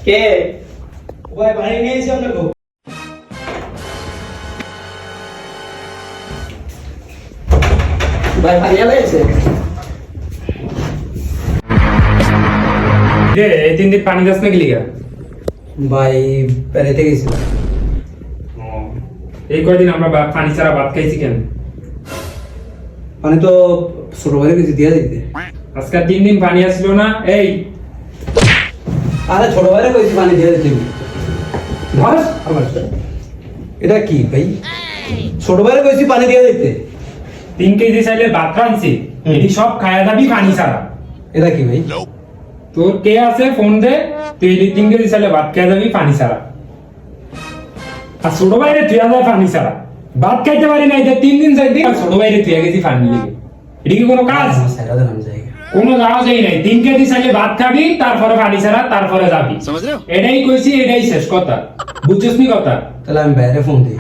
কে ভাই পানি নিয়েছি আপনাকে ভাই পানি আলাইছে এই 3 দিন পানি দাস না গিলিগা ভাই বেড়াইতে গেছিলাম। এই কয়দিন আমরা পানি ছাড়া ভাত খাইছি কেন? মানে তো ছোট ভাইয়ের কিছু দিয়ে দিতে। আজকে 3 দিন পানি আসলো না। এই আরে ছোট ভাইয়ের কইছি পানি দিয়ে দিতে। ধর আমার এটা কি ভাই? ছোট ভাইয়ের কইছি পানি দিয়ে দিতে। 3 কেজি চাইলে ভাত রাঁধছি, এটি সব খায়া যাবি পানি ছাড়া। এটা কি ভাই? তোর কে আছে ফোন দে, তুই এটি 3 কেজি চাইলে ভাত খায়া যাবি পানি ছাড়া। আর ছোট ভাইরে তুই যায় পানি ছাড়া ভাত খাইতে পারি না, এটা 3 দিন 4 দিন ছোট ভাইরে তুই গেছি পানি লিগে। এটা কি কোনো কাজ? সাইরা দেন আমি যাই। কোনো যাওয়া যায় নাই। 3 কেজি চাইলে ভাত খাবি, তারপরে পানি ছাড়া, তারপরে যাবি। এটাই কইছি, এটাই শেষ কথা। বুঝছিস নি কথা? তাহলে আমি বাইরে ফোন দিই।